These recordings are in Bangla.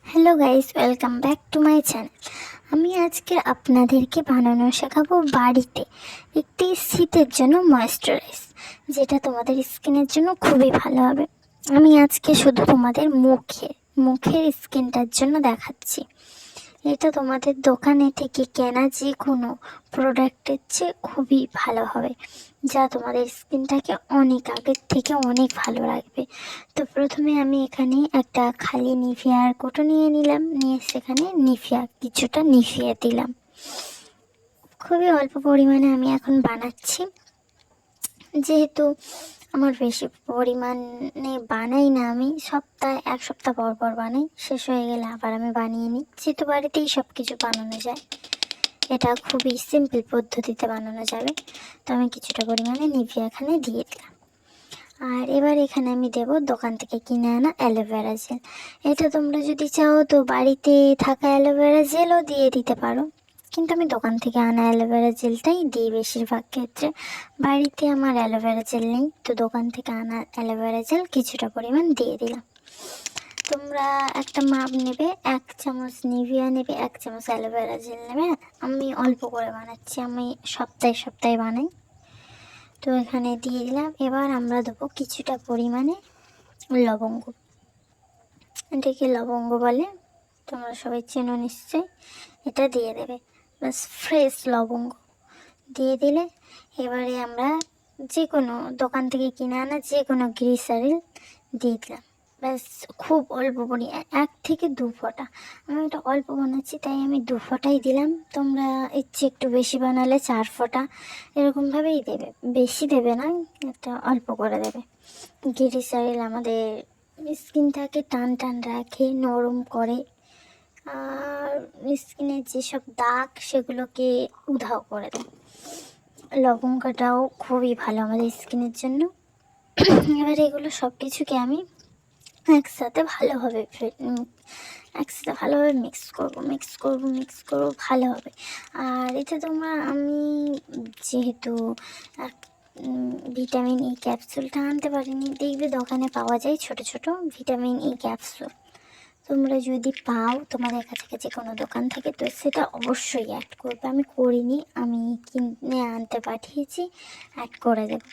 Hello guys, welcome back to my channel. আমি আজকে আপনাদেরকে বানানো শেখাবো বাড়িতে একটি শীতের জন্য ময়েশ্চারাইজ, যেটা তোমাদের স্কিনের জন্য খুবই ভালো হবে। আমি আজকে শুধু তোমাদের মুখের স্কিনটার জন্য দেখাচ্ছি। এটা তোমাদের দোকানে থেকে কেনা যে কোনো প্রোডাক্টের চেয়ে খুবই ভালো হবে, যা তোমাদের স্কিনটাকে অনেক আগের থেকে অনেক ভালো রাখবে। তো প্রথমে আমি এখানে একটা খালি নিভিয়ার কোটো নিয়ে নিলাম, নিয়ে সেখানে কিছুটা নিভিয়া দিলাম। খুবই অল্প পরিমাণে আমি এখন বানাচ্ছি, যেহেতু আমার বেশি পরিমাণে বানাই না, আমি এক সপ্তাহ পর পর বানাই, শেষ হয়ে গেলে আবার আমি বানিয়ে নিই, যেহেতু বাড়িতেই সব কিছু বানানো যায়। এটা খুবই সিম্পল পদ্ধতিতে বানানো যাবে। তো আমি কিছুটা পরিমাণে নিভিয়া এখানে দিয়ে দিলাম। আর এবার এখানে আমি দেব দোকান থেকে কিনে আনা অ্যালোভেরা জেল। এটা তোমরা যদি চাও তো বাড়িতে থাকা অ্যালোভেরা জেলও দিয়ে দিতে পারো, কিন্তু আমি দোকান থেকে আনা অ্যালোভেরা জেলটাই দিই বেশিরভাগ ক্ষেত্রে। বাড়িতে আমার অ্যালোভেরা জেল নেই, তো দোকান থেকে আনা অ্যালোভেরা জেল কিছুটা পরিমাণ দিয়ে দিলাম। তোমরা একটা মাপ নেবে, 1 চামচ নিভিয়া নেবে, 1 চামচ অ্যালোভেরা জেল নেবে। আমি অল্প করে বানাচ্ছি, আমি সপ্তাহে সপ্তাহে বানাই। তো এখানে দিয়ে দিলাম। এবার আমরা দেবো কিছুটা পরিমাণে লবঙ্গ। এটাকে লবঙ্গ বলে, তোমরা সবাই চেনো নিশ্চয়ই। এটা দিয়ে দেবে, বাস ফ্রেশ লবঙ্গ দিয়ে দিলে এবারে আমরা যে কোনো দোকান থেকে কিনে আনা যে কোনো গ্লিসারিন দিয়ে দিলাম। ব্যাস খুব অল্প 1 থেকে 2 ফোঁটা। আমি এটা অল্প বানাচ্ছি তাই আমি 2 ফোঁটাই দিলাম। তোমরা ইচ্ছে একটু বেশি বানালে 4 ফোঁটা এরকমভাবেই দেবে, বেশি দেবে না, একটা অল্প করে দেবে। গ্লিসারিন আমাদের স্কিনটাকে টান টান রাখে, নরম করে, আর স্কিনের যেসব দাগ সেগুলোকে উধাও করে দেয়। লবঙ্গটাও খুবই ভালো আমাদের স্কিনের জন্য। এবার এগুলো সব কিছুকে আমি একসাথে ভালোভাবে মিক্স করবো ভালোভাবে। আর এটা আমি যেহেতু ভিটামিন ই ক্যাপসুলটা আনতে পারিনি, দেখবে দোকানে পাওয়া যায় ছোট ছোট ভিটামিন ই ক্যাপসুল। তোমরা যদি পাও তোমাদের কাছাকাছি কোনো দোকান থেকে, তো সেটা অবশ্যই অ্যাড করবে। আমি করিনি, আমি কিনে আনতে পাঠিয়েছি, অ্যাড করে দেবো।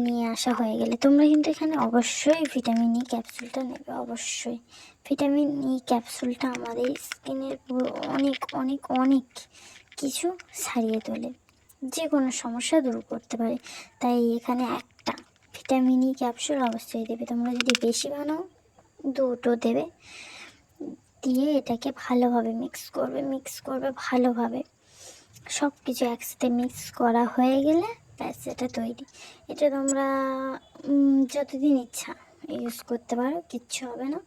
নিয়ে আসা হয়ে গেলে তোমরা কিন্তু এখানে অবশ্যই ভিটামিন ই ক্যাপসুলটা নেবে, অবশ্যই। ভিটামিন ই ক্যাপসুলটা আমাদের স্কিনের অনেক অনেক অনেক কিছু সারিয়ে তোলে, যে কোনো সমস্যা দূর করতে পারে। তাই এখানে একটা ভিটামিন ই ক্যাপসুল অবশ্যই দেবে। তোমরা যদি বেশি বানাও 2টো দেবে। দিয়ে এটাকে ভালোভাবে মিক্স করবে ভালোভাবে। সব কিছু একসাথে মিক্স করা হয়ে গেলে ব্যাস এটা তৈরি। এটা তোমরা যতদিন ইচ্ছা ইউজ করতে পারো, কিচ্ছু হবে না।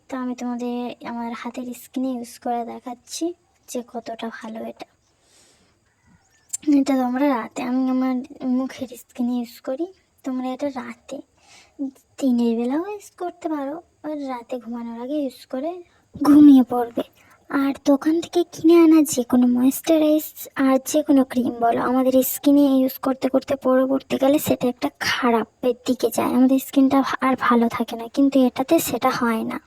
তো আমি তোমাদের আমার হাতের স্কিনে ইউজ করে দেখাচ্ছি যে কতটা ভালো এটা। এটা তোমরা রাতে, আমি আমার মুখের স্কিনে ইউজ করি। তোমরা এটা রাতে, দিনের বেলাও ইউজ করতে পারো, আর রাতে ঘুমানোর আগে ইউজ করে ঘুমিয়ে পড়বে। আর দোকান থেকে কিনে আনা যে কোনো ময়েশ্চারাইজ আর যে কোনো ক্রিম বলো, আমাদের স্কিনে ইউজ করতে করতে পরবর্তীকালে সেটা একটা খারাপের দিকে যায়, আমাদের স্কিনটা আর ভালো থাকে না, কিন্তু এটাতে সেটা হয় না।